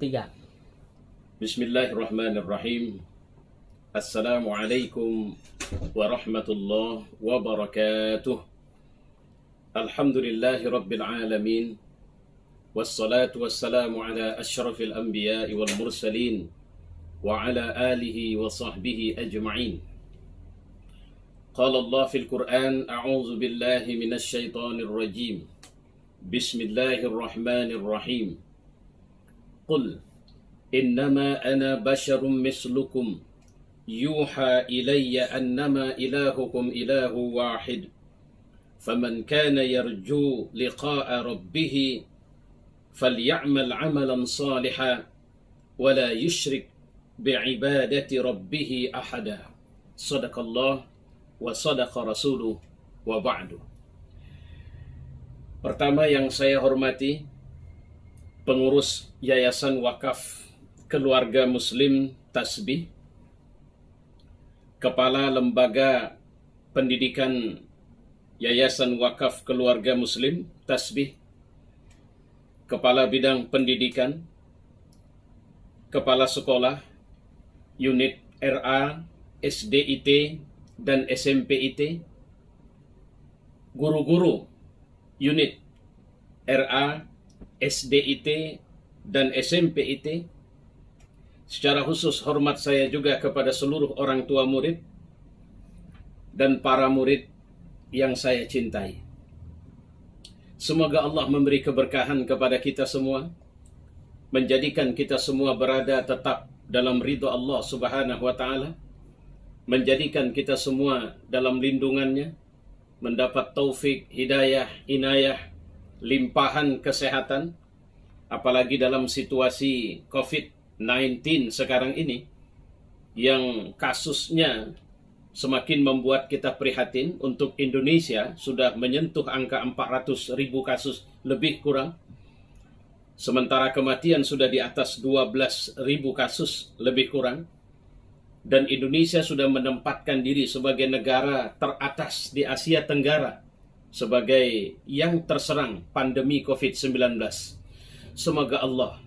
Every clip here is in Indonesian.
Tiga. Bismillahirrahmanirrahim. Assalamualaikum warahmatullahi wabarakatuh. Alhamdulillahi rabbil alamin. Wassalatu wassalamu ala asyrafil anbiya'i wal mursalin wa ala alihi wa sahbihi ajma'in. Qala Allah fil Qur'an, a'udzu billahi minasy syaithanir rajim. Bismillahirrahmanirrahim. Qul innama ana basyarum mislukum yuha ilayya annama ilahukum ilahu wahid faman kana yarju liqa'a rabbih faly'amal 'amalan salihan wa la yusyrik bi'ibadati rabbih ahada. Shadaqallah wa sadaqa rasuluh wa ba'du. Pertama yang saya hormati, pengurus Yayasan Wakaf Keluarga Muslim Tasbih, Kepala Lembaga Pendidikan Yayasan Wakaf Keluarga Muslim Tasbih, Kepala Bidang Pendidikan, Kepala Sekolah, Unit RA, SDIT, dan SMPIT, guru-guru Unit RA, SDIT, dan SMPIT. Secara khusus hormat saya juga kepada seluruh orang tua murid dan para murid yang saya cintai. Semoga Allah memberi keberkahan kepada kita semua, menjadikan kita semua berada tetap dalam ridha Allah Subhanahu wa Ta'ala, menjadikan kita semua dalam lindungannya, mendapat taufik, hidayah, inayah, limpahan kesehatan, apalagi dalam situasi COVID-19 sekarang ini, yang kasusnya semakin membuat kita prihatin. Untuk Indonesia sudah menyentuh angka 400.000 kasus lebih kurang, sementara kematian sudah di atas 12.000 kasus lebih kurang. Dan Indonesia sudah menempatkan diri sebagai negara teratas di Asia Tenggara sebagai yang terserang pandemi COVID-19. Semoga Allah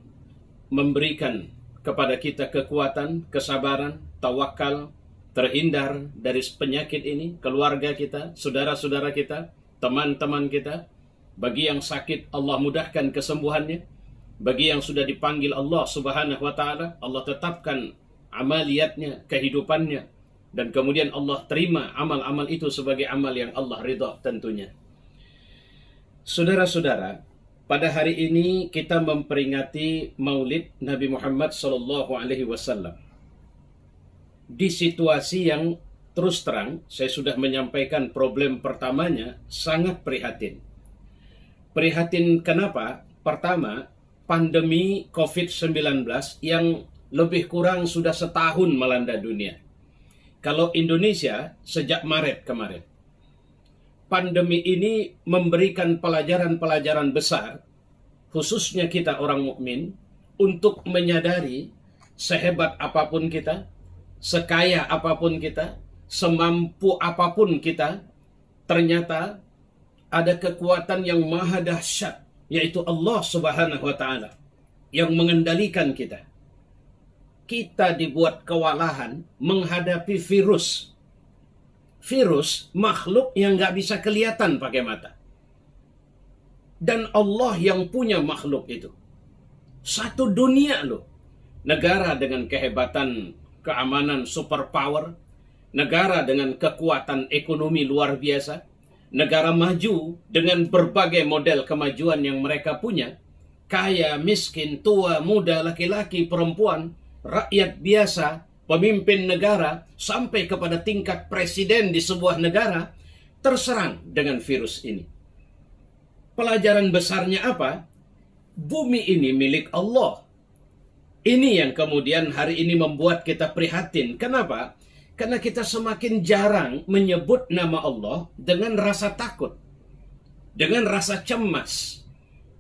memberikan kepada kita kekuatan, kesabaran, tawakal, terhindar dari penyakit ini, keluarga kita, saudara-saudara kita, teman-teman kita. Bagi yang sakit, Allah mudahkan kesembuhannya. Bagi yang sudah dipanggil Allah Subhanahu wa Ta'ala, Allah tetapkan amaliyatnya, kehidupannya, dan kemudian Allah terima amal-amal itu sebagai amal yang Allah ridha tentunya. Saudara-saudara, pada hari ini kita memperingati Maulid Nabi Muhammad SAW. Di situasi yang terus terang, saya sudah menyampaikan problem pertamanya, sangat prihatin. Prihatin kenapa? Pertama, pandemi COVID-19 yang lebih kurang sudah setahun melanda dunia. Kalau Indonesia sejak Maret kemarin. Pandemi ini memberikan pelajaran-pelajaran besar, khususnya kita orang mukmin, untuk menyadari sehebat apapun kita, sekaya apapun kita, semampu apapun kita, ternyata ada kekuatan yang maha dahsyat, yaitu Allah Subhanahu wa Ta'ala, yang mengendalikan kita. Kita dibuat kewalahan menghadapi virus. Virus makhluk yang nggak bisa kelihatan pakai mata. Dan Allah yang punya makhluk itu. Satu dunia loh. Negara dengan kehebatan, keamanan, superpower. Negara dengan kekuatan ekonomi luar biasa. Negara maju dengan berbagai model kemajuan yang mereka punya. Kaya, miskin, tua, muda, laki-laki, perempuan, rakyat biasa, pemimpin negara, sampai kepada tingkat presiden di sebuah negara, terserang dengan virus ini. Pelajaran besarnya apa? Bumi ini milik Allah. Ini yang kemudian hari ini membuat kita prihatin. Kenapa? Karena kita semakin jarang menyebut nama Allah dengan rasa takut, dengan rasa cemas,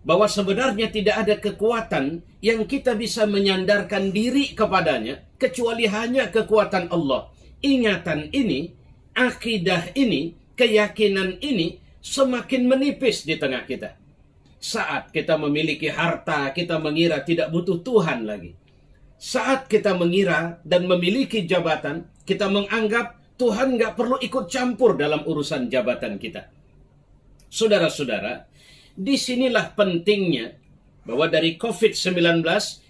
bahwa sebenarnya tidak ada kekuatan yang kita bisa menyandarkan diri kepadanya kecuali hanya kekuatan Allah. Ingatan ini, akidah ini, keyakinan ini semakin menipis di tengah kita. Saat kita memiliki harta, kita mengira tidak butuh Tuhan lagi. Saat kita mengira dan memiliki jabatan, kita menganggap Tuhan nggak perlu ikut campur dalam urusan jabatan kita. Saudara-saudara, disinilah pentingnya bahwa dari COVID-19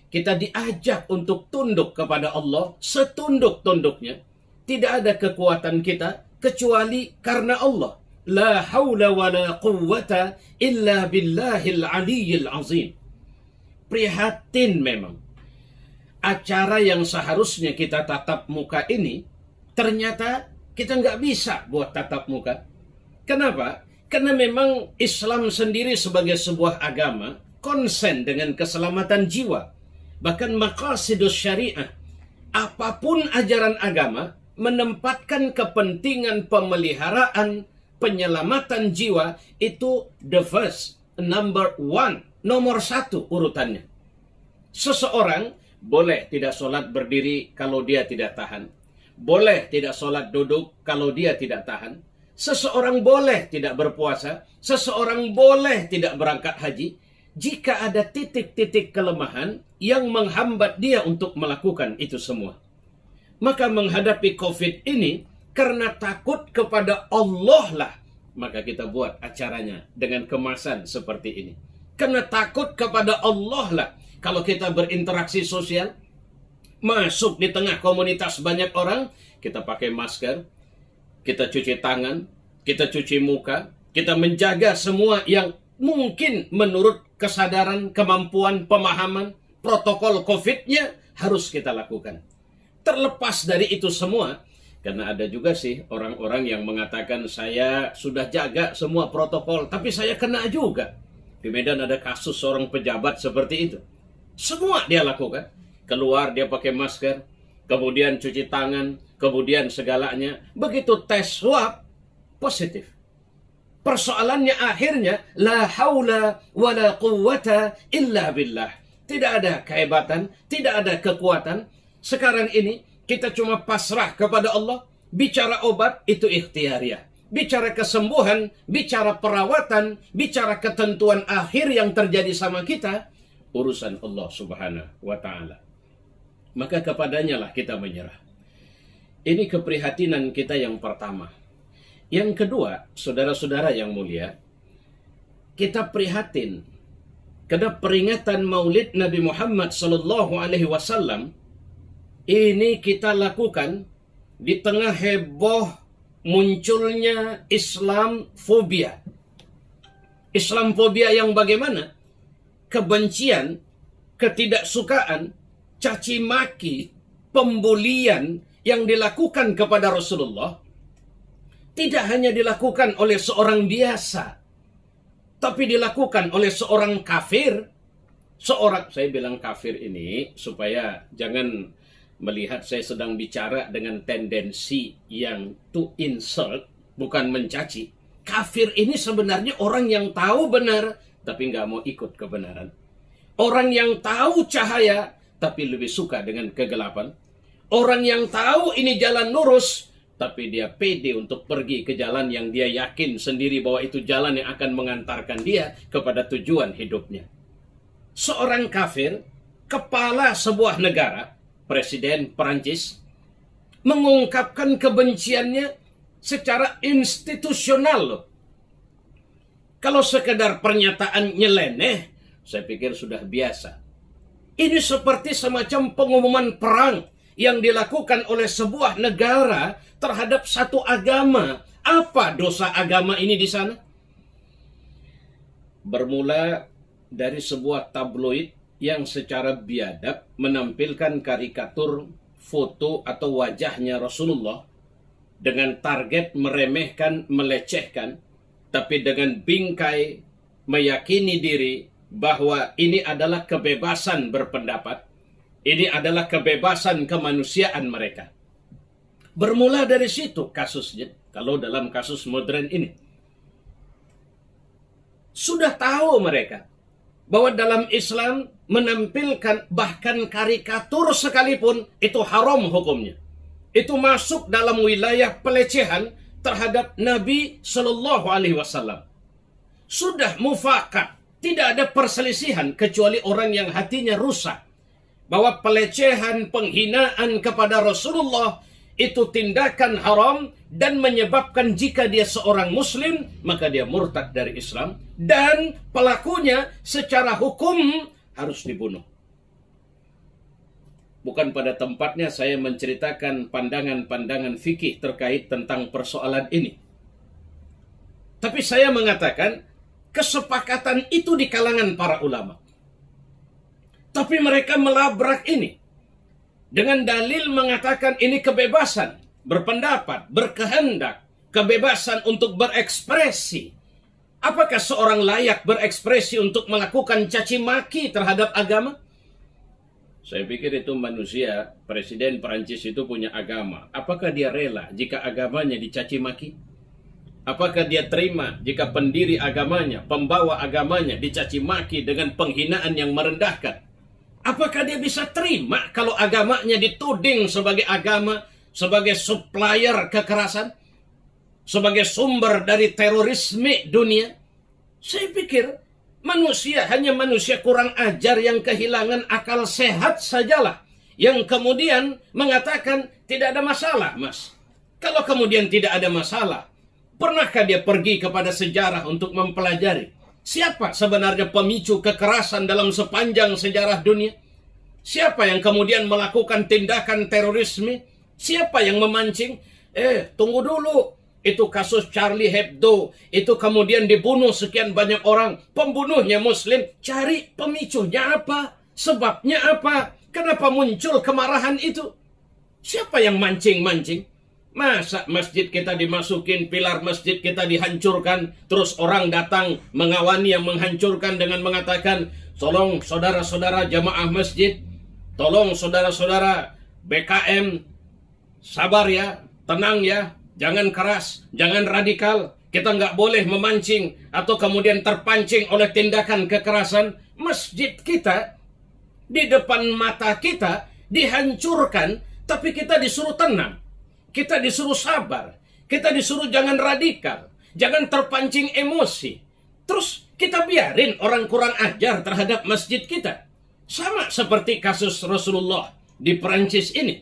kita diajak untuk tunduk kepada Allah setunduk-tunduknya. Tidak ada kekuatan kita kecuali karena Allah. La haula wa la quwwata illa billahil aliyyil azim. Prihatin memang. Acara yang seharusnya kita tatap muka ini, ternyata kita nggak bisa buat tatap muka. Kenapa? Karena memang Islam sendiri sebagai sebuah agama konsen dengan keselamatan jiwa. Bahkan maqasidus syariah, apapun ajaran agama, menempatkan kepentingan pemeliharaan, penyelamatan jiwa itu the first, number one, nomor satu urutannya. Seseorang boleh tidak sholat berdiri kalau dia tidak tahan. Boleh tidak sholat duduk kalau dia tidak tahan. Seseorang boleh tidak berpuasa. Seseorang boleh tidak berangkat haji. Jika ada titik-titik kelemahan yang menghambat dia untuk melakukan itu semua. Maka menghadapi COVID ini, karena takut kepada Allah lah, maka kita buat acaranya dengan kemasan seperti ini. Karena takut kepada Allah lah, kalau kita berinteraksi sosial, masuk di tengah komunitas banyak orang, kita pakai masker, kita cuci tangan, kita cuci muka, kita menjaga semua yang mungkin menurut kesadaran, kemampuan, pemahaman, protokol COVID-nya harus kita lakukan. Terlepas dari itu semua, karena ada juga sih orang-orang yang mengatakan saya sudah jaga semua protokol, tapi saya kena juga. Di Medan ada kasus seorang pejabat seperti itu. Semua dia lakukan. Keluar dia pakai masker, kemudian cuci tangan, kemudian segalanya. Begitu tes swab, positif. Persoalannya akhirnya, la haula wa la quwwata illa billah. Tidak ada kehebatan, tidak ada kekuatan. Sekarang ini kita cuma pasrah kepada Allah. Bicara obat itu ikhtiariah. Bicara kesembuhan, bicara perawatan, bicara ketentuan akhir yang terjadi sama kita, urusan Allah Subhanahu wa ta'ala. Maka kepadanya lah kita menyerah. Ini keprihatinan kita yang pertama. Yang kedua, saudara-saudara yang mulia, kita prihatin karena peringatan Maulid Nabi Muhammad SAW ini kita lakukan di tengah heboh munculnya Islamfobia. Islamfobia yang bagaimana? Kebencian, ketidaksukaan, caci maki, pembulian yang dilakukan kepada Rasulullah tidak hanya dilakukan oleh seorang biasa, tapi dilakukan oleh seorang kafir. Saya bilang kafir ini supaya jangan melihat saya sedang bicara dengan tendensi yang to insult, bukan mencaci. Kafir ini sebenarnya orang yang tahu benar, tapi nggak mau ikut kebenaran. Orang yang tahu cahaya, tapi lebih suka dengan kegelapan. Orang yang tahu ini jalan lurus, tapi dia pede untuk pergi ke jalan yang dia yakin sendiri bahwa itu jalan yang akan mengantarkan dia kepada tujuan hidupnya. Seorang kafir, kepala sebuah negara, Presiden Perancis, mengungkapkan kebenciannya secara institusional loh. Kalau sekedar pernyataan nyeleneh, saya pikir sudah biasa. Ini seperti semacam pengumuman perang yang dilakukan oleh sebuah negara terhadap satu agama. Apa dosa agama ini di sana? Bermula dari sebuah tabloid yang secara biadab menampilkan karikatur foto atau wajahnya Rasulullah dengan target meremehkan, melecehkan, tapi dengan bingkai meyakini diri bahwa ini adalah kebebasan berpendapat, ini adalah kebebasan kemanusiaan mereka. Bermula dari situ kasusnya, kalau dalam kasus modern ini. Sudah tahu mereka bahwa dalam Islam menampilkan bahkan karikatur sekalipun itu haram hukumnya. Itu masuk dalam wilayah pelecehan terhadap Nabi Shallallahu Alaihi Wasallam. Sudah mufakat, tidak ada perselisihan kecuali orang yang hatinya rusak. Bahwa pelecehan, penghinaan kepada Rasulullah itu tindakan haram dan menyebabkan jika dia seorang muslim maka dia murtad dari Islam dan pelakunya secara hukum harus dibunuh. Bukan pada tempatnya saya menceritakan pandangan-pandangan fikih terkait tentang persoalan ini. Tapi saya mengatakan kesepakatan itu di kalangan para ulama. Tapi mereka melabrak ini dengan dalil mengatakan ini kebebasan berpendapat, berkehendak, kebebasan untuk berekspresi. Apakah seorang layak berekspresi untuk melakukan caci maki terhadap agama? Saya pikir itu manusia. Presiden Perancis itu punya agama. Apakah dia rela jika agamanya dicaci maki? Apakah dia terima jika pendiri agamanya, pembawa agamanya dicaci maki dengan penghinaan yang merendahkan? Apakah dia bisa terima kalau agamanya dituding sebagai agama, sebagai supplier kekerasan, sebagai sumber dari terorisme dunia? Saya pikir manusia hanya manusia kurang ajar yang kehilangan akal sehat sajalah, yang kemudian mengatakan tidak ada masalah, Mas. Kalau kemudian tidak ada masalah, pernahkah dia pergi kepada sejarah untuk mempelajari siapa sebenarnya pemicu kekerasan dalam sepanjang sejarah dunia? Siapa yang kemudian melakukan tindakan terorisme? Siapa yang memancing? Tunggu dulu. Itu kasus Charlie Hebdo. Itu kemudian dibunuh sekian banyak orang. Pembunuhnya Muslim. Cari pemicunya apa? Sebabnya apa? Kenapa muncul kemarahan itu? Siapa yang mancing-mancing? Masa masjid kita dimasukin, pilar masjid kita dihancurkan, terus orang datang mengawani yang menghancurkan dengan mengatakan, tolong saudara-saudara jamaah masjid, tolong saudara-saudara BKM, sabar ya, tenang ya, jangan keras, jangan radikal, kita nggak boleh memancing atau kemudian terpancing oleh tindakan kekerasan. Masjid kita di depan mata kita dihancurkan, tapi kita disuruh tenang. Kita disuruh sabar. Kita disuruh jangan radikal. Jangan terpancing emosi. Terus kita biarin orang kurang ajar terhadap masjid kita. Sama seperti kasus Rasulullah di Perancis ini.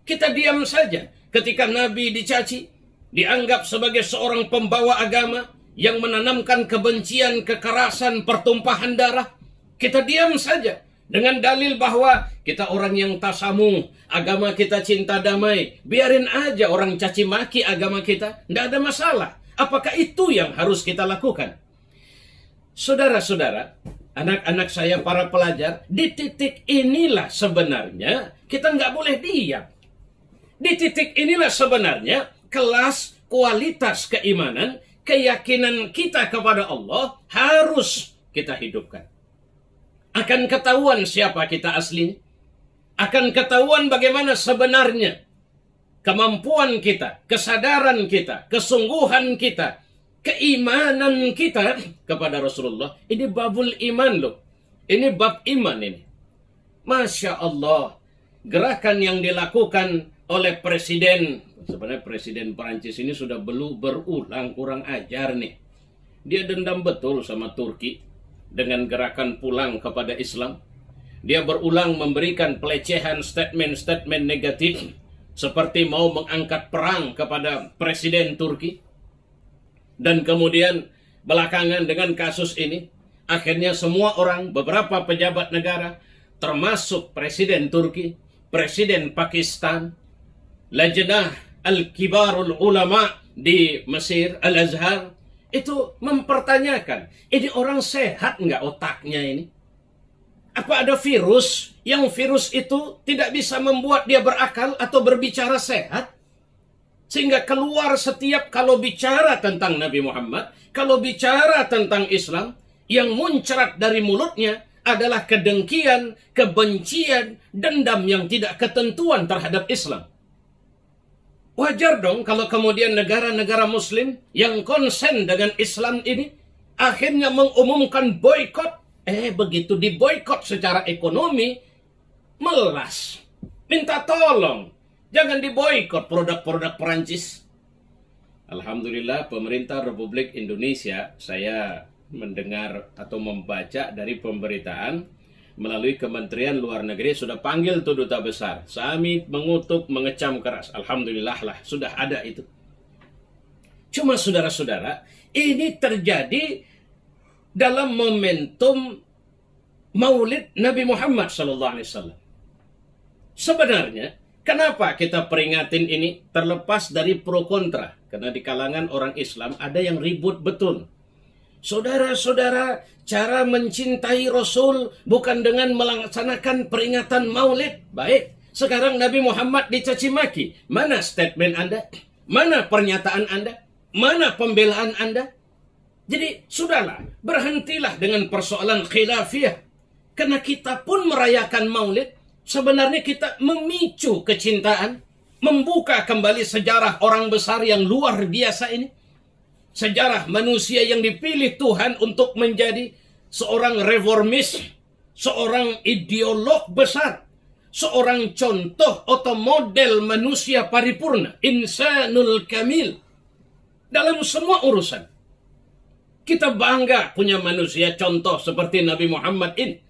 Kita diam saja ketika Nabi dicaci. Dianggap sebagai seorang pembawa agama yang menanamkan kebencian, kekerasan, pertumpahan darah. Kita diam saja. Dengan dalil bahwa kita orang yang tasamuh, agama kita cinta damai. Biarin aja orang caci maki agama kita, tidak ada masalah. Apakah itu yang harus kita lakukan? Saudara-saudara, anak-anak saya para pelajar, di titik inilah sebenarnya kita nggak boleh diam. Di titik inilah sebenarnya kelas kualitas keimanan, keyakinan kita kepada Allah harus kita hidupkan. Akan ketahuan siapa kita aslinya. Akan ketahuan bagaimana sebenarnya kemampuan kita, kesadaran kita, kesungguhan kita, keimanan kita kepada Rasulullah. Ini babul iman loh. Ini bab iman ini. Masya Allah. Gerakan yang dilakukan oleh presiden, sebenarnya presiden Perancis ini sudah berulang kurang ajar nih. Dia dendam betul sama Turki. Dengan gerakan pulang kepada Islam. Dia berulang memberikan pelecehan statement-statement negatif. Seperti mau mengangkat perang kepada Presiden Turki. Dan kemudian belakangan dengan kasus ini. Akhirnya semua orang, beberapa pejabat negara. Termasuk Presiden Turki. Presiden Pakistan. Lajnah Al-Kibarul Ulama di Mesir, Al-Azhar. Itu mempertanyakan, ini orang sehat nggak otaknya ini? Apa ada virus yang virus itu tidak bisa membuat dia berakal atau berbicara sehat? Sehingga keluar setiap kalau bicara tentang Nabi Muhammad, kalau bicara tentang Islam, yang muncrat dari mulutnya adalah kedengkian, kebencian, dendam yang tidak ketentuan terhadap Islam. Wajar dong kalau kemudian negara-negara Muslim yang konsen dengan Islam ini akhirnya mengumumkan boikot. Begitu diboikot secara ekonomi, melas. Minta tolong. Jangan diboikot produk-produk Perancis. Alhamdulillah pemerintah Republik Indonesia, saya mendengar atau membaca dari pemberitaan melalui Kementerian Luar Negeri sudah panggil tuh duta besar. Kami mengutuk, mengecam keras. Alhamdulillah lah, sudah ada itu. Cuma saudara-saudara, ini terjadi dalam momentum Maulid Nabi Muhammad SAW. Sebenarnya, kenapa kita peringatin ini? Terlepas dari pro kontra. Karena di kalangan orang Islam ada yang ribut betul. Saudara-saudara, cara mencintai Rasul bukan dengan melaksanakan peringatan Maulid. Baik, sekarang Nabi Muhammad dicaci maki. Mana statement Anda? Mana pernyataan Anda? Mana pembelaan Anda? Jadi, sudahlah, berhentilah dengan persoalan khilafiyah. Karena kita pun merayakan Maulid, sebenarnya kita memicu kecintaan, membuka kembali sejarah orang besar yang luar biasa ini. Sejarah manusia yang dipilih Tuhan untuk menjadi seorang reformis, seorang ideolog besar, seorang contoh atau model manusia paripurna, insanul kamil. Dalam semua urusan. Kita bangga punya manusia contoh seperti Nabi Muhammad ini.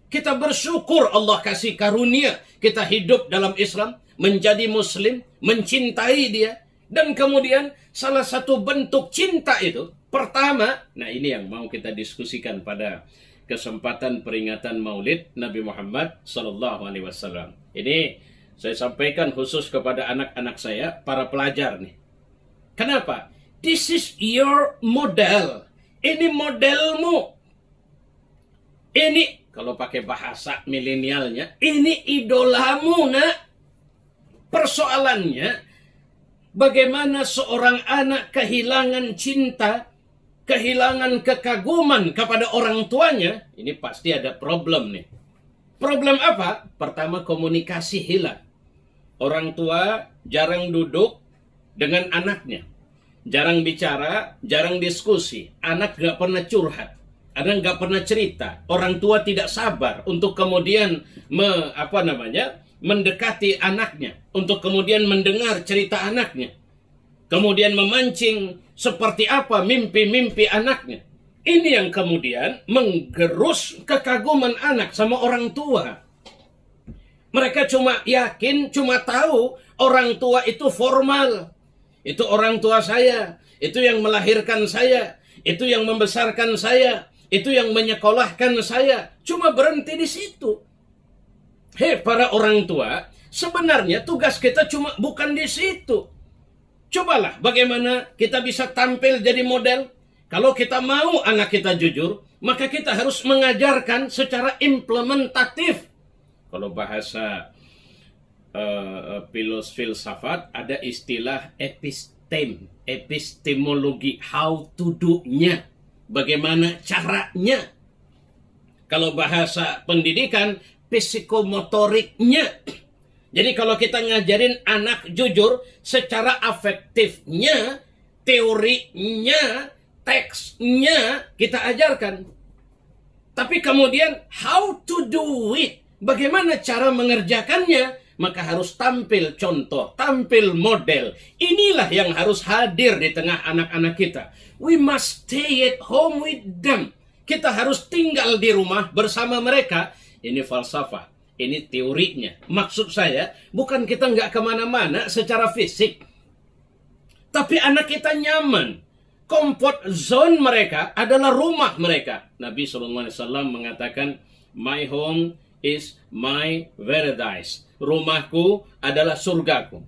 Kita bersyukur Allah kasih karunia kita hidup dalam Islam, menjadi Muslim, mencintai dia. Dan kemudian salah satu bentuk cinta itu, pertama, nah ini yang mau kita diskusikan pada kesempatan peringatan Maulid Nabi Muhammad SAW. Ini saya sampaikan khusus kepada anak-anak saya, para pelajar nih. Kenapa? This is your model. Ini modelmu. Ini, kalau pakai bahasa milenialnya, ini idolamu, nak. Persoalannya, bagaimana seorang anak kehilangan cinta, kehilangan kekaguman kepada orang tuanya, ini pasti ada problem nih. Problem apa? Pertama, komunikasi hilang. Orang tua jarang duduk dengan anaknya. Jarang bicara, jarang diskusi. Anak gak pernah curhat. Anak gak pernah cerita. Orang tua tidak sabar untuk kemudian mendekati anaknya. Untuk kemudian mendengar cerita anaknya. Kemudian memancing seperti apa mimpi-mimpi anaknya. Ini yang kemudian menggerus kekaguman anak sama orang tua. Mereka cuma yakin, cuma tahu orang tua itu formal. Itu orang tua saya, itu yang melahirkan saya, itu yang membesarkan saya, itu yang menyekolahkan saya. Cuma berhenti di situ. Hei para orang tua, sebenarnya tugas kita cuma bukan di situ. Cobalah bagaimana kita bisa tampil jadi model. Kalau kita mau anak kita jujur, maka kita harus mengajarkan secara implementatif. Kalau bahasa filsafat ada istilah epistemologi, how to do-nya, bagaimana caranya. Kalau bahasa pendidikan, psikomotoriknya. Jadi kalau kita ngajarin anak jujur, secara afektifnya, teorinya, teksnya kita ajarkan. Tapi kemudian how to do it, bagaimana cara mengerjakannya, maka harus tampil contoh, tampil model. Inilah yang harus hadir di tengah anak-anak kita. We must stay at home with them. Kita harus tinggal di rumah bersama mereka. Ini falsafah, ini teorinya. Maksud saya, bukan kita nggak kemana-mana secara fisik. Tapi anak kita nyaman. Comfort zone mereka adalah rumah mereka. Nabi SAW mengatakan, my home is my paradise. Rumahku adalah surgaku.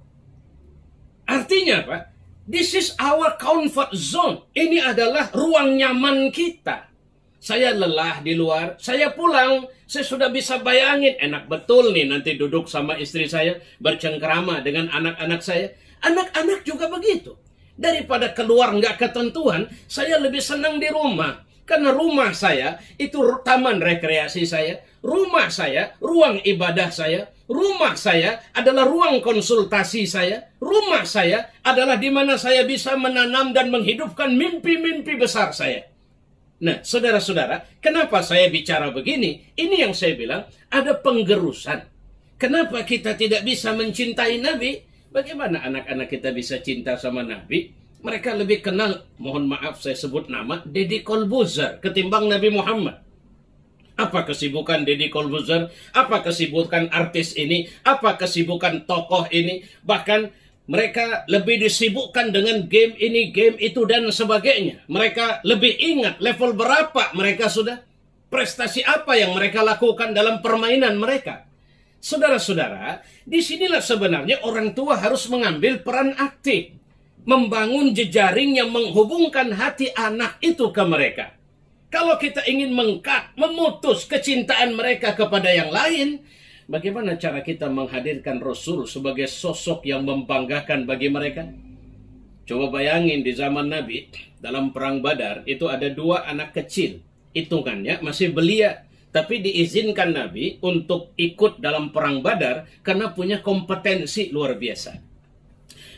Artinya apa? This is our comfort zone. Ini adalah ruang nyaman kita. Saya lelah di luar, saya pulang, saya sudah bisa bayangin, enak betul nih nanti duduk sama istri saya, bercengkrama dengan anak-anak saya. Anak-anak juga begitu. Daripada keluar nggak ketentuan, saya lebih senang di rumah. Karena rumah saya itu taman rekreasi saya, rumah saya, ruang ibadah saya, rumah saya adalah ruang konsultasi saya, rumah saya adalah di mana saya bisa menanam dan menghidupkan mimpi-mimpi besar saya. Nah, saudara-saudara, kenapa saya bicara begini? Ini yang saya bilang, ada penggerusan. Kenapa kita tidak bisa mencintai Nabi? Bagaimana anak-anak kita bisa cinta sama Nabi? Mereka lebih kenal, mohon maaf saya sebut nama, Deddy Corbuzier ketimbang Nabi Muhammad. Apa kesibukan Deddy Corbuzier? Apa kesibukan artis ini? Apa kesibukan tokoh ini? Bahkan mereka lebih disibukkan dengan game ini, game itu, dan sebagainya. Mereka lebih ingat level berapa mereka sudah. Prestasi apa yang mereka lakukan dalam permainan mereka. Saudara-saudara, disinilah sebenarnya orang tua harus mengambil peran aktif. Membangun jejaring yang menghubungkan hati anak itu ke mereka. Kalau kita ingin memutus kecintaan mereka kepada yang lain, bagaimana cara kita menghadirkan Rasul sebagai sosok yang membanggakan bagi mereka? Coba bayangin di zaman Nabi, dalam perang Badar, itu ada 2 anak kecil. Hitungannya masih belia, tapi diizinkan Nabi untuk ikut dalam perang Badar karena punya kompetensi luar biasa.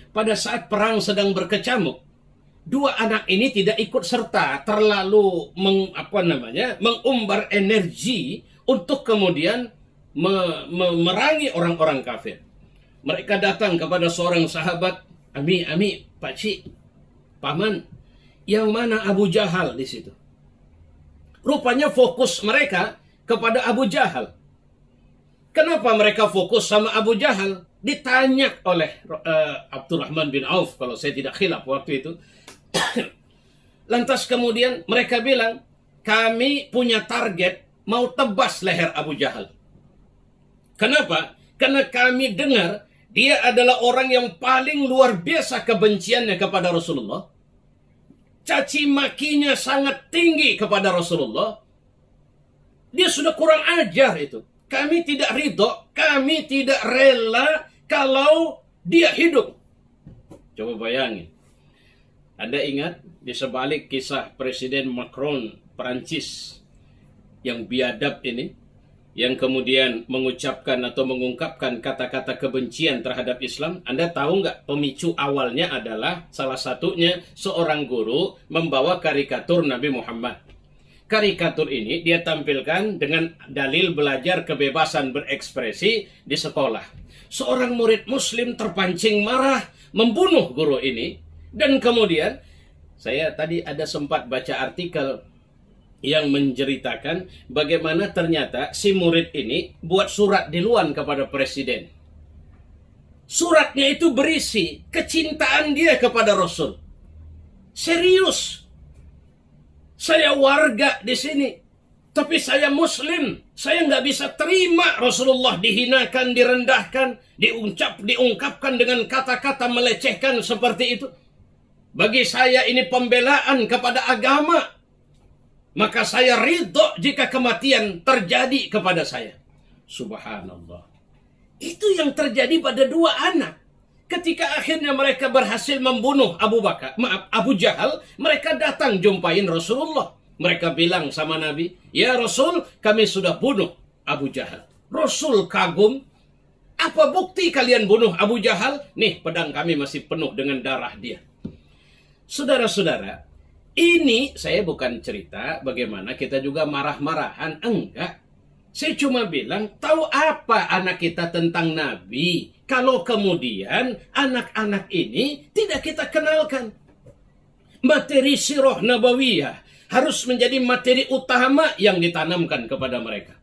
Pada saat perang sedang berkecamuk, 2 anak ini tidak ikut serta, terlalu mengumbar energi untuk kemudian memerangi orang-orang kafir. Mereka datang kepada seorang sahabat, Ami, pakcik, paman, yang mana Abu Jahal di situ? Rupanya fokus mereka kepada Abu Jahal. Kenapa mereka fokus sama Abu Jahal? Ditanya oleh Abdurrahman bin Auf, kalau saya tidak khilaf waktu itu. Lantas kemudian mereka bilang, kami punya target mau tebas leher Abu Jahal. Kenapa? Karena kami dengar dia adalah orang yang paling luar biasa kebenciannya kepada Rasulullah. Caci makinya sangat tinggi kepada Rasulullah. Dia sudah kurang ajar itu. Kami tidak ridho, kami tidak rela kalau dia hidup. Coba bayangin. Anda ingat di sebalik kisah Presiden Macron Perancis yang biadab ini, yang kemudian mengucapkan atau mengungkapkan kata-kata kebencian terhadap Islam? Anda tahu nggak pemicu awalnya adalah salah satunya seorang guru membawa karikatur Nabi Muhammad. Karikatur ini dia tampilkan dengan dalil belajar kebebasan berekspresi di sekolah. Seorang murid muslim terpancing marah membunuh guru ini, dan kemudian saya tadi ada sempat baca artikel yang menceritakan bagaimana ternyata si murid ini buat surat duluan kepada presiden. Suratnya itu berisi kecintaan dia kepada Rasul. Serius. Saya warga di sini, tapi saya muslim. Saya nggak bisa terima Rasulullah dihinakan, direndahkan, diungkapkan dengan kata-kata melecehkan seperti itu. Bagi saya ini pembelaan kepada agama. Maka saya ridho jika kematian terjadi kepada saya. Subhanallah. Itu yang terjadi pada 2 anak. Ketika akhirnya mereka berhasil membunuh Abu Jahal, mereka datang jumpain Rasulullah. Mereka bilang sama Nabi, ya Rasul, kami sudah bunuh Abu Jahal. Rasul kagum, apa bukti kalian bunuh Abu Jahal? Nih, pedang kami masih penuh dengan darah dia. Saudara-saudara, ini saya bukan cerita bagaimana kita juga marah-marahan, enggak. Saya cuma bilang, tahu apa anak kita tentang Nabi? Kalau kemudian anak-anak ini tidak kita kenalkan. Materi sirah nabawiyah harus menjadi materi utama yang ditanamkan kepada mereka.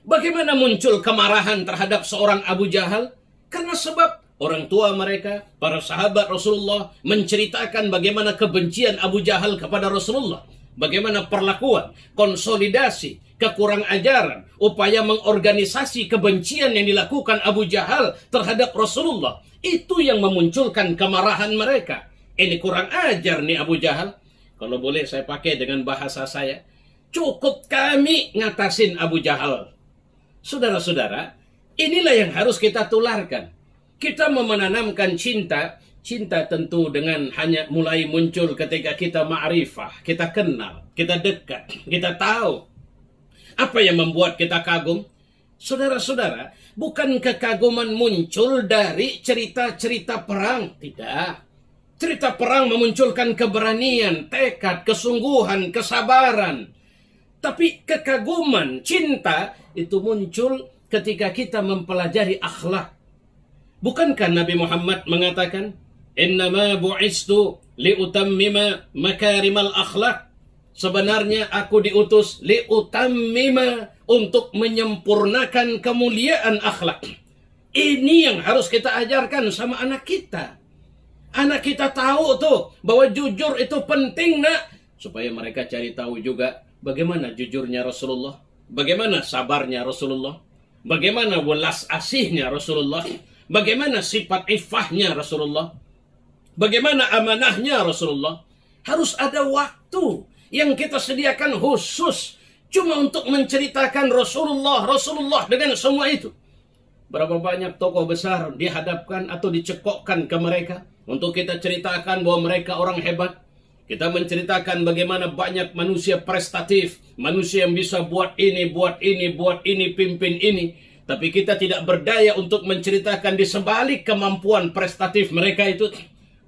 Bagaimana muncul kemarahan terhadap seorang Abu Jahal? Karena sebab orang tua mereka, para sahabat Rasulullah, menceritakan bagaimana kebencian Abu Jahal kepada Rasulullah. Bagaimana perlakuan, konsolidasi, kekurang ajaran, upaya mengorganisasi kebencian yang dilakukan Abu Jahal terhadap Rasulullah. Itu yang memunculkan kemarahan mereka. Ini kurang ajar nih Abu Jahal. Kalau boleh saya pakai dengan bahasa saya, cukup kami ngatasin Abu Jahal. Saudara-saudara, inilah yang harus kita tularkan. Kita menanamkan cinta. Cinta tentu dengan hanya mulai muncul ketika kita ma'rifah, kita kenal, kita dekat, kita tahu. Apa yang membuat kita kagum? Saudara-saudara, bukan kekaguman muncul dari cerita-cerita perang. Tidak. Cerita perang memunculkan keberanian, tekad, kesungguhan, kesabaran. Tapi kekaguman, cinta, itu muncul ketika kita mempelajari akhlak. Bukankah Nabi Muhammad mengatakan, innama bu'istu liutammima makarimal akhlak. Sebenarnya aku diutus liutammima, untuk menyempurnakan kemuliaan akhlak. Ini yang harus kita ajarkan sama anak kita. Anak kita tahu tuh bahwa jujur itu penting, nak, supaya mereka cari tahu juga bagaimana jujurnya Rasulullah, bagaimana sabarnya Rasulullah, bagaimana welas asihnya Rasulullah, bagaimana sifat iffahnya Rasulullah, bagaimana amanahnya Rasulullah. Harus ada waktu yang kita sediakan khusus cuma untuk menceritakan Rasulullah dengan semua itu. Berapa banyak tokoh besar dihadapkan atau dicekokkan ke mereka untuk kita ceritakan bahwa mereka orang hebat. Kita menceritakan bagaimana banyak manusia prestatif, manusia yang bisa buat ini, pimpin ini. Tapi kita tidak berdaya untuk menceritakan di sebalik kemampuan prestatif mereka itu,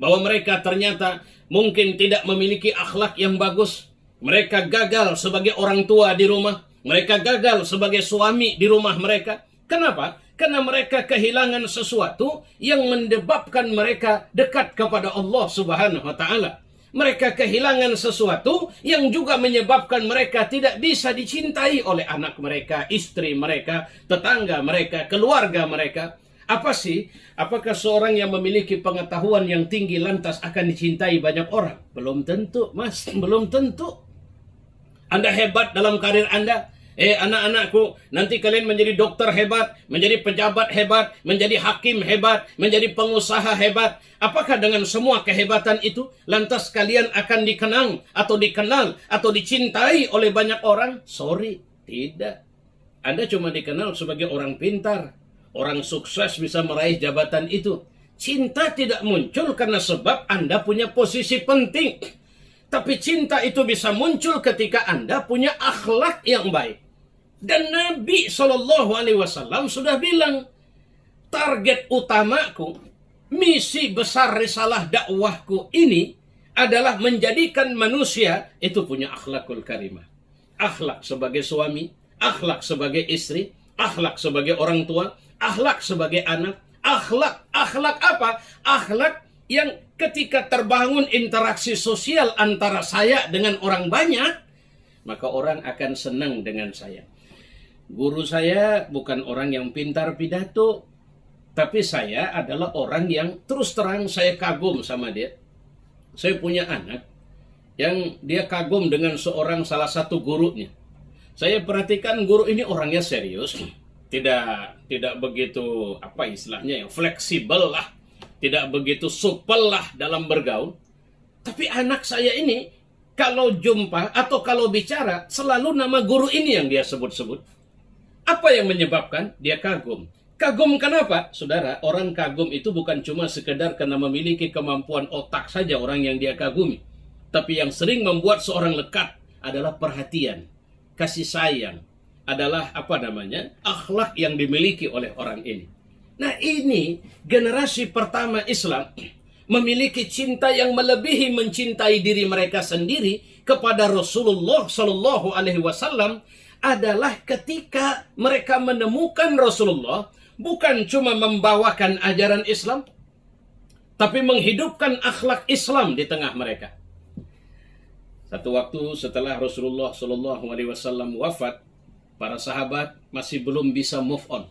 bahwa mereka ternyata mungkin tidak memiliki akhlak yang bagus. Mereka gagal sebagai orang tua di rumah. Mereka gagal sebagai suami di rumah mereka. Kenapa? Karena mereka kehilangan sesuatu yang menyebabkan mereka dekat kepada Allah Subhanahu wa Ta'ala. Mereka kehilangan sesuatu yang juga menyebabkan mereka tidak bisa dicintai oleh anak mereka, istri mereka, tetangga mereka, keluarga mereka. Apa sih? Apakah seorang yang memiliki pengetahuan yang tinggi lantas akan dicintai banyak orang? Belum tentu, Mas. Belum tentu. Anda hebat dalam karir Anda. Anak-anakku, nanti kalian menjadi dokter hebat, menjadi pejabat hebat, menjadi hakim hebat, menjadi pengusaha hebat. Apakah dengan semua kehebatan itu, lantas kalian akan dikenang, atau dikenal, atau dicintai oleh banyak orang? Sorry, tidak. Anda cuma dikenal sebagai orang pintar, orang sukses bisa meraih jabatan itu. Cinta tidak muncul karena sebab Anda punya posisi penting. Tapi cinta itu bisa muncul ketika Anda punya akhlak yang baik. Dan Nabi SAW sudah bilang, target utamaku, misi besar risalah dakwahku ini adalah menjadikan manusia itu punya akhlakul karimah. Akhlak sebagai suami, akhlak sebagai istri, akhlak sebagai orang tua, akhlak sebagai anak, akhlak apa? Akhlak yang ketika terbangun interaksi sosial antara saya dengan orang banyak, maka orang akan senang dengan saya. Guru saya bukan orang yang pintar pidato, tapi saya adalah orang yang terus terang saya kagum sama dia. Saya punya anak yang dia kagum dengan salah satu gurunya. Saya perhatikan guru ini orangnya serius, tidak begitu apa istilahnya ya, fleksibel lah, tidak begitu supel lah dalam bergaul. Tapi anak saya ini kalau jumpa atau kalau bicara selalu nama guru ini yang dia sebut-sebut. Apa yang menyebabkan? Dia kagum. Kagum kenapa? Saudara, orang kagum itu bukan cuma sekedar karena memiliki kemampuan otak saja orang yang dia kagumi. Tapi yang sering membuat seorang lekat adalah perhatian, kasih sayang, adalah akhlak yang dimiliki oleh orang ini. Nah, ini generasi pertama Islam memiliki cinta yang melebihi mencintai diri mereka sendiri kepada Rasulullah Shallallahu Alaihi Wasallam, adalah ketika mereka menemukan Rasulullah bukan cuma membawakan ajaran Islam, tapi menghidupkan akhlak Islam di tengah mereka. Satu waktu setelah Rasulullah Shallallahu Alaihi Wasallam wafat, para sahabat masih belum bisa move on.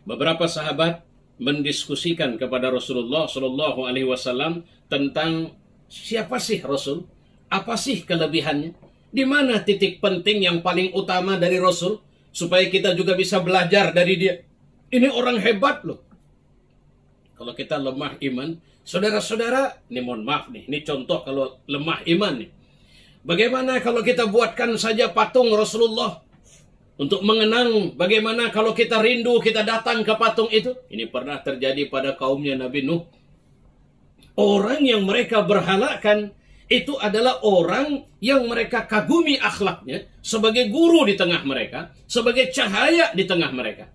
Beberapa sahabat mendiskusikan kepada Rasulullah Shallallahu Alaihi Wasallam tentang siapa sih Rasul, apa sih kelebihannya. Di mana titik penting yang paling utama dari Rasul supaya kita juga bisa belajar dari dia. Ini orang hebat loh. Kalau kita lemah iman, saudara-saudara, ini mohon maaf nih, ini contoh kalau lemah iman nih. Bagaimana kalau kita buatkan saja patung Rasulullah untuk mengenang bagaimana kalau kita rindu kita datang ke patung itu? Ini pernah terjadi pada kaumnya Nabi Nuh. Orang yang mereka berhalakan itu adalah orang yang mereka kagumi akhlaknya sebagai guru di tengah mereka, sebagai cahaya di tengah mereka.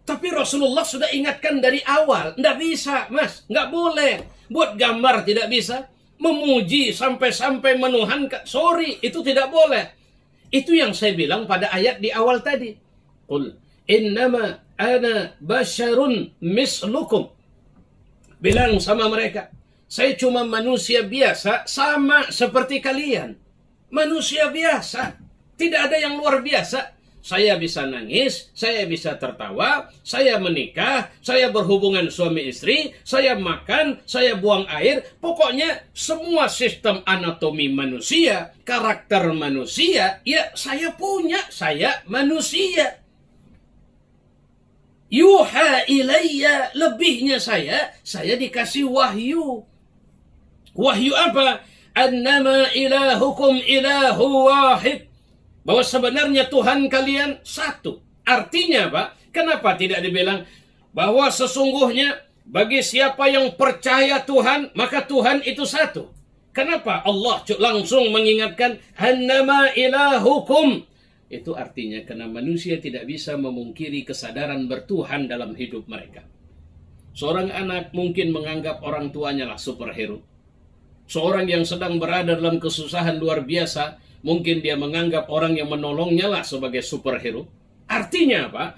Tapi Rasulullah sudah ingatkan dari awal, nggak bisa, Mas, nggak boleh. Buat gambar tidak bisa, memuji sampai menuhankan, sorry, itu tidak boleh. Itu yang saya bilang pada ayat di awal tadi. Qul innama ana basyarun mislukum. Bilang sama mereka, Saya cuma manusia biasa, sama seperti kalian. Manusia biasa. Tidak ada yang luar biasa. Saya bisa nangis, saya bisa tertawa, saya menikah, saya berhubungan suami istri, saya makan, saya buang air. Pokoknya semua sistem anatomi manusia, karakter manusia, ya saya punya, saya manusia. Yuha ilayya, lebihnya saya dikasih wahyu. Wahyu apa? Annama ilahukum ilahu wahid. Bahwa sebenarnya Tuhan kalian satu. Artinya apa? Kenapa tidak dibilang bahwa sesungguhnya bagi siapa yang percaya Tuhan, maka Tuhan itu satu. Kenapa Allah langsung mengingatkan annama ilahukum? Itu artinya karena manusia tidak bisa memungkiri kesadaran bertuhan dalam hidup mereka. Seorang anak mungkin menganggap orang tuanya lah superhero. Seorang yang sedang berada dalam kesusahan luar biasa, mungkin dia menganggap orang yang menolongnya lah sebagai superhero. Artinya apa?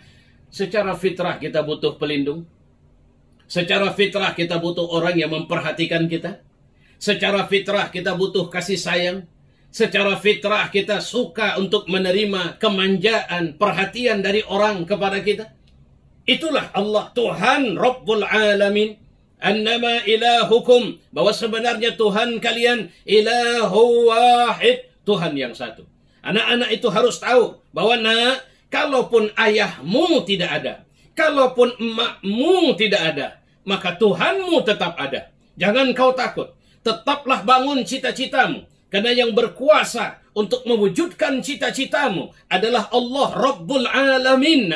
Secara fitrah kita butuh pelindung. Secara fitrah kita butuh orang yang memperhatikan kita. Secara fitrah kita butuh kasih sayang. Secara fitrah kita suka untuk menerima kemanjaan, perhatian dari orang kepada kita. Itulah Allah, Tuhan Rabbul Alamin. Annama ilahukum, bahwa sebenarnya Tuhan kalian ilahu wahid, Tuhan yang satu. Anak-anak itu harus tahu bahwa kalaupun ayahmu tidak ada, kalaupun emakmu tidak ada, maka Tuhanmu tetap ada. Jangan kau takut. Tetaplah bangun cita-citamu. Karena yang berkuasa untuk mewujudkan cita-citamu adalah Allah Rabbul Alamin.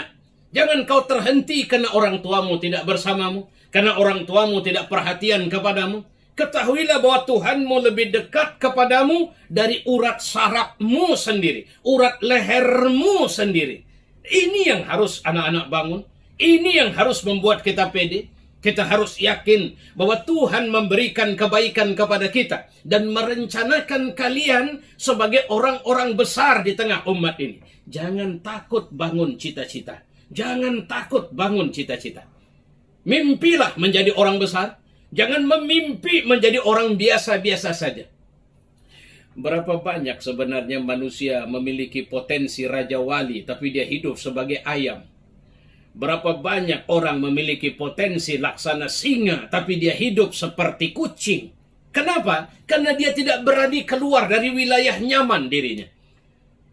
Jangan kau terhenti karena orang tuamu tidak bersamamu, karena orang tuamu tidak perhatian kepadamu. Ketahuilah bahwa Tuhanmu lebih dekat kepadamu dari urat sarafmu sendiri, urat lehermu sendiri. Ini yang harus anak-anak bangun. Ini yang harus membuat kita pede. Kita harus yakin bahwa Tuhan memberikan kebaikan kepada kita dan merencanakan kalian sebagai orang-orang besar di tengah umat ini. Jangan takut bangun cita-cita. Jangan takut bangun cita-cita. Mimpilah menjadi orang besar. Jangan memimpi menjadi orang biasa-biasa saja. Berapa banyak sebenarnya manusia memiliki potensi raja wali, tapi dia hidup sebagai ayam. Berapa banyak orang memiliki potensi laksana singa, tapi dia hidup seperti kucing. Kenapa? Karena dia tidak berani keluar dari wilayah nyaman dirinya.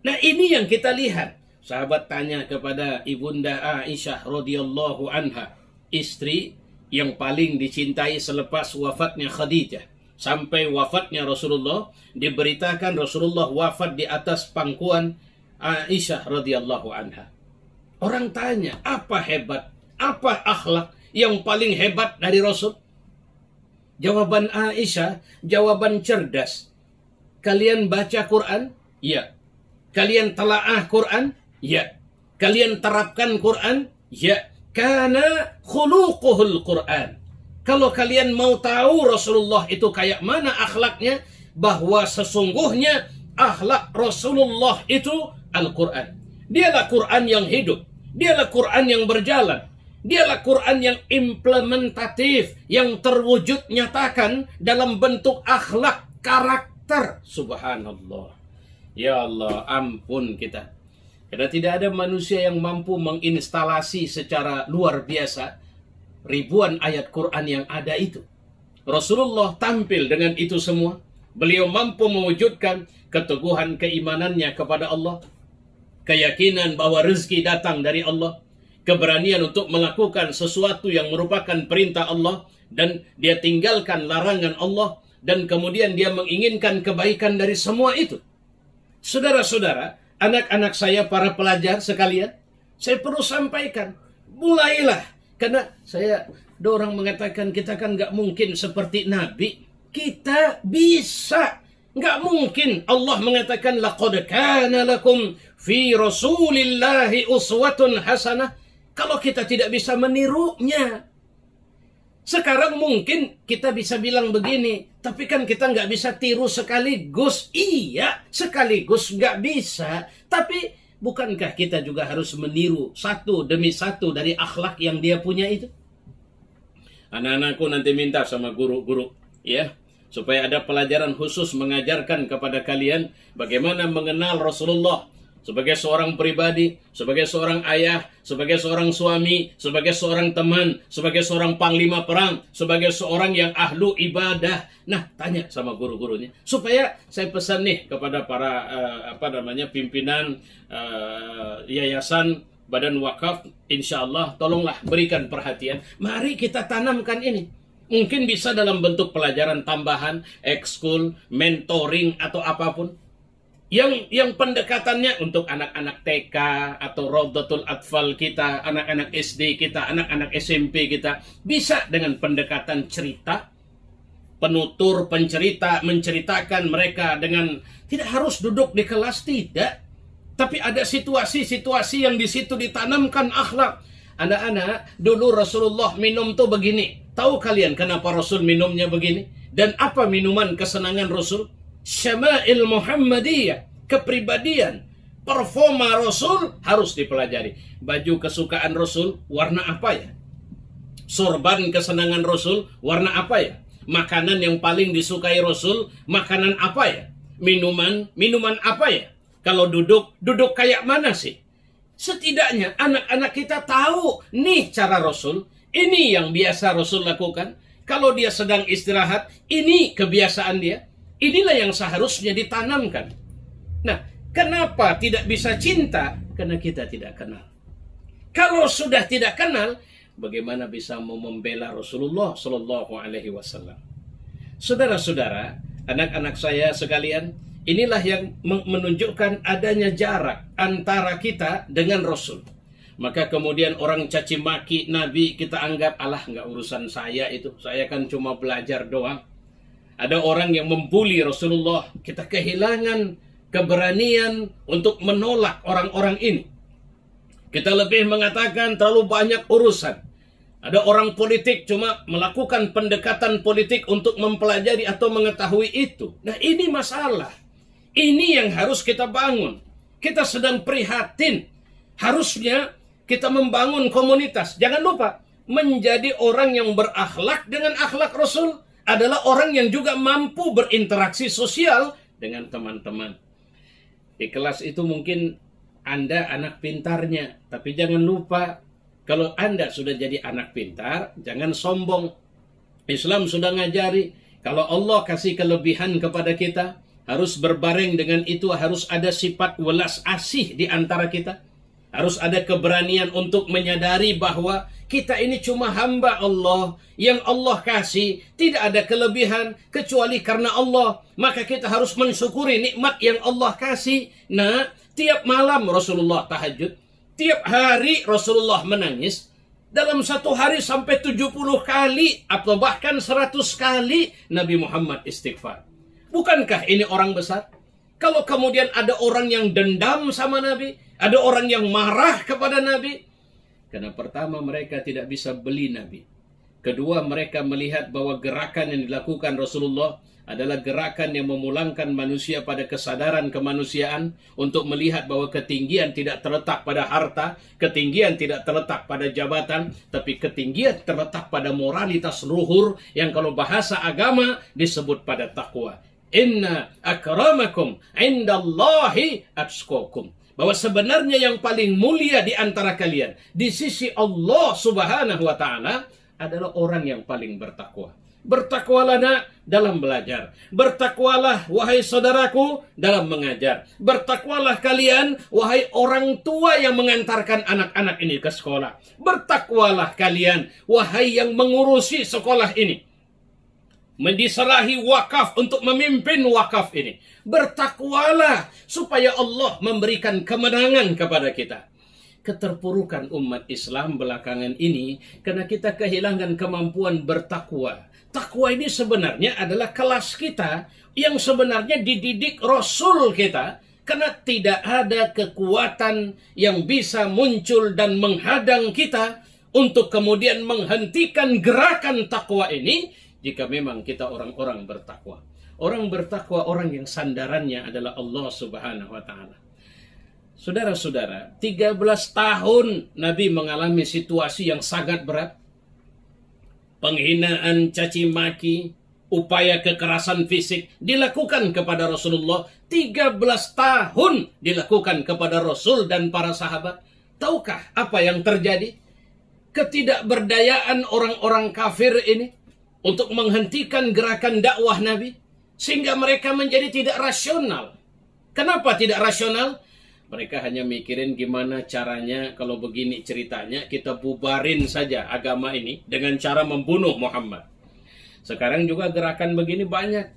Nah, ini yang kita lihat. Sahabat tanya kepada Ibunda Aisyah radhiyallahu anha, istri yang paling dicintai selepas wafatnya Khadijah. Sampai wafatnya Rasulullah, diberitakan Rasulullah wafat di atas pangkuan Aisyah radhiyallahu anha. Orang tanya, apa hebat, apa akhlak yang paling hebat dari Rasul? Jawaban Aisyah, jawaban cerdas. Kalian baca Quran? Ya. Kalian telaah Quran? Ya. Kalian terapkan Quran? Ya. Kana khuluquhul Quran. Kalau kalian mau tahu Rasulullah itu kayak mana akhlaknya, bahwa sesungguhnya akhlak Rasulullah itu Al-Quran. Dialah Quran yang hidup. Dialah Quran yang berjalan. Dialah Quran yang implementatif, yang terwujud nyatakan dalam bentuk akhlak, karakter. Subhanallah. Ya Allah, ampun kita. Karena tidak ada manusia yang mampu menginstalasi secara luar biasa ribuan ayat Quran yang ada itu. Rasulullah tampil dengan itu semua. Beliau mampu mewujudkan keteguhan keimanannya kepada Allah, keyakinan bahwa rezeki datang dari Allah, keberanian untuk melakukan sesuatu yang merupakan perintah Allah, dan dia tinggalkan larangan Allah, dan kemudian dia menginginkan kebaikan dari semua itu. Saudara-saudara, anak-anak saya, para pelajar sekalian, saya perlu sampaikan, mulailah. Karena ada orang mengatakan kita kan nggak mungkin seperti Nabi. Kita bisa. Nggak mungkin. Allah mengatakan, laqad kana lakum fi rasulillahi uswatun hasanah. Kalau kita tidak bisa menirunya. Sekarang mungkin kita bisa bilang begini, tapi kan kita nggak bisa tiru sekaligus. Iya, sekaligus nggak bisa. Tapi bukankah kita juga harus meniru satu demi satu dari akhlak yang dia punya itu? Anak-anakku nanti minta sama guru-guru ya, supaya ada pelajaran khusus mengajarkan kepada kalian bagaimana mengenal Rasulullah sebagai seorang pribadi, sebagai seorang ayah, sebagai seorang suami, sebagai seorang teman, sebagai seorang panglima perang, sebagai seorang yang ahlu ibadah. Nah, tanya sama guru-gurunya. Supaya saya pesan nih kepada para pimpinan yayasan, badan wakaf, insya Allah tolonglah berikan perhatian. Mari kita tanamkan ini. Mungkin bisa dalam bentuk pelajaran tambahan, ekskul, mentoring atau apapun. Yang pendekatannya untuk anak-anak TK atau Rawdatul Atfal kita, anak-anak SD kita, anak-anak SMP kita, bisa dengan pendekatan cerita, penutur, pencerita, menceritakan mereka dengan tidak harus duduk di kelas, tidak. Tapi ada situasi-situasi yang di situ ditanamkan akhlak. Anak-anak, dulu Rasulullah minum tuh begini. Tahu kalian kenapa Rasul minumnya begini? Dan apa minuman kesenangan Rasul? Syama'il Muhammadiyah, kepribadian, performa Rasul harus dipelajari. Baju kesukaan Rasul warna apa ya? Sorban kesenangan Rasul warna apa ya? Makanan yang paling disukai Rasul, makanan apa ya? Minuman apa ya? Kalau duduk kayak mana sih? Setidaknya anak-anak kita tahu nih cara Rasul, ini yang biasa Rasul lakukan. Kalau dia sedang istirahat, ini kebiasaan dia. Inilah yang seharusnya ditanamkan. Nah, kenapa tidak bisa cinta? Karena kita tidak kenal. Kalau sudah tidak kenal, bagaimana bisa mau membela Rasulullah Shallallahu Alaihi Wasallam? Saudara-saudara, anak-anak saya sekalian, inilah yang menunjukkan adanya jarak antara kita dengan Rasul. Maka kemudian orang caci maki Nabi, kita anggap, alah nggak urusan saya itu. Saya kan cuma belajar doang. Ada orang yang membuli Rasulullah, kita kehilangan keberanian untuk menolak orang-orang ini. Kita lebih mengatakan terlalu banyak urusan. Ada orang politik cuma melakukan pendekatan politik untuk mempelajari atau mengetahui itu. Nah, ini masalah. Ini yang harus kita bangun. Kita sedang prihatin. Harusnya kita membangun komunitas. Jangan lupa, menjadi orang yang berakhlak dengan akhlak Rasul adalah orang yang juga mampu berinteraksi sosial dengan teman-teman. Di kelas itu mungkin Anda anak pintarnya, tapi jangan lupa kalau Anda sudah jadi anak pintar, jangan sombong. Islam sudah ngajari, kalau Allah kasih kelebihan kepada kita, harus berbareng dengan itu, harus ada sifat welas asih di antara kita. Harus ada keberanian untuk menyadari bahwa kita ini cuma hamba Allah. Yang Allah kasih tidak ada kelebihan kecuali karena Allah. Maka kita harus mensyukuri nikmat yang Allah kasih. Nah, tiap malam Rasulullah tahajud. Tiap hari Rasulullah menangis. Dalam satu hari sampai 70 kali atau bahkan 100 kali Nabi Muhammad istighfar. Bukankah ini orang besar? Kalau kemudian ada orang yang dendam sama Nabi, ada orang yang marah kepada Nabi, karena pertama mereka tidak bisa beli Nabi. Kedua, mereka melihat bahwa gerakan yang dilakukan Rasulullah adalah gerakan yang memulangkan manusia pada kesadaran kemanusiaan untuk melihat bahwa ketinggian tidak terletak pada harta, ketinggian tidak terletak pada jabatan, tapi ketinggian terletak pada moralitas luhur yang kalau bahasa agama disebut pada takwa. Inna akramakum indallahi atqakum. Bahwa sebenarnya yang paling mulia di antara kalian di sisi Allah Subhanahu wa taala adalah orang yang paling bertakwa. Bertakwalah nak dalam belajar. Bertakwalah wahai saudaraku dalam mengajar. Bertakwalah kalian wahai orang tua yang mengantarkan anak-anak ini ke sekolah. Bertakwalah kalian wahai yang mengurusi sekolah ini. Mendiserahi wakaf untuk memimpin wakaf ini. Bertakwalah supaya Allah memberikan kemenangan kepada kita. Keterpurukan umat Islam belakangan ini karena kita kehilangan kemampuan bertakwa. Takwa ini sebenarnya adalah kelas kita yang sebenarnya dididik Rasul kita. Karena tidak ada kekuatan yang bisa muncul dan menghadang kita untuk kemudian menghentikan gerakan takwa ini. Jika memang kita orang-orang bertakwa. Orang bertakwa, orang yang sandarannya adalah Allah Subhanahu wa ta'ala. Saudara-saudara, 13 tahun Nabi mengalami situasi yang sangat berat. Penghinaan, caci maki, upaya kekerasan fisik dilakukan kepada Rasulullah. 13 tahun dilakukan kepada Rasul dan para sahabat. Tahukah apa yang terjadi? Ketidakberdayaan orang-orang kafir ini untuk menghentikan gerakan dakwah Nabi, sehingga mereka menjadi tidak rasional. Kenapa tidak rasional? Mereka hanya mikirin gimana caranya kalau begini ceritanya kita bubarin saja agama ini dengan cara membunuh Muhammad. Sekarang juga gerakan begini banyak.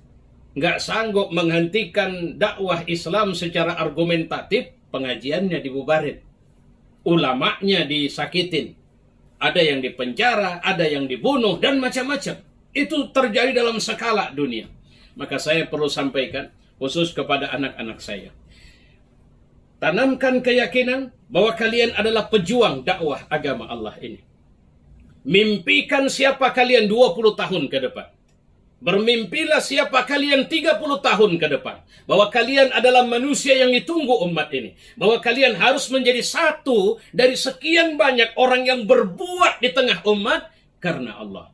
Nggak sanggup menghentikan dakwah Islam secara argumentatif, pengajiannya dibubarin. Ulamanya disakitin. Ada yang dipenjara, ada yang dibunuh, dan macam-macam. Itu terjadi dalam skala dunia. Maka saya perlu sampaikan, khusus kepada anak-anak saya. Tanamkan keyakinan bahwa kalian adalah pejuang dakwah agama Allah ini. Mimpikan siapa kalian 20 tahun ke depan. Bermimpilah siapa kalian 30 tahun ke depan. Bahwa kalian adalah manusia yang ditunggu umat ini. Bahwa kalian harus menjadi satu dari sekian banyak orang yang berbuat di tengah umat karena Allah.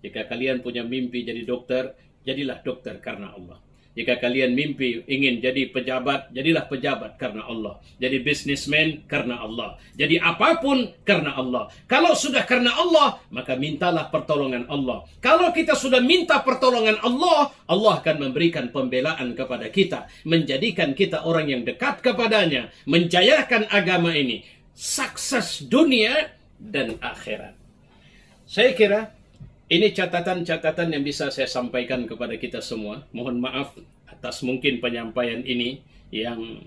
Jika kalian punya mimpi jadi dokter, jadilah dokter karena Allah. Jika kalian mimpi ingin jadi pejabat, jadilah pejabat karena Allah. Jadi businessman karena Allah. Jadi apapun karena Allah. Kalau sudah karena Allah, maka mintalah pertolongan Allah. Kalau kita sudah minta pertolongan Allah, Allah akan memberikan pembelaan kepada kita. Menjadikan kita orang yang dekat kepadanya. Menjayakan agama ini. Sukses dunia dan akhirat. Saya kira ini catatan-catatan yang bisa saya sampaikan kepada kita semua. Mohon maaf atas mungkin penyampaian ini yang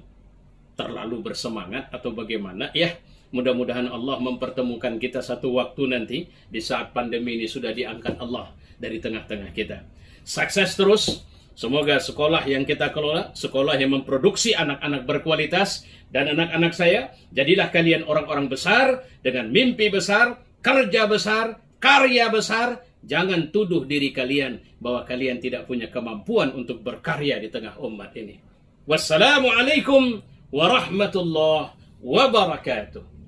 terlalu bersemangat atau bagaimana. Ya, mudah-mudahan Allah mempertemukan kita satu waktu nanti di saat pandemi ini sudah diangkat Allah dari tengah-tengah kita. Sukses terus. Semoga sekolah yang kita kelola, sekolah yang memproduksi anak-anak berkualitas. Dan anak-anak saya, jadilah kalian orang-orang besar dengan mimpi besar, kerja besar, karya besar. Jangan tuduh diri kalian bahwa kalian tidak punya kemampuan untuk berkarya di tengah umat ini. Wassalamualaikum warahmatullahi wabarakatuh.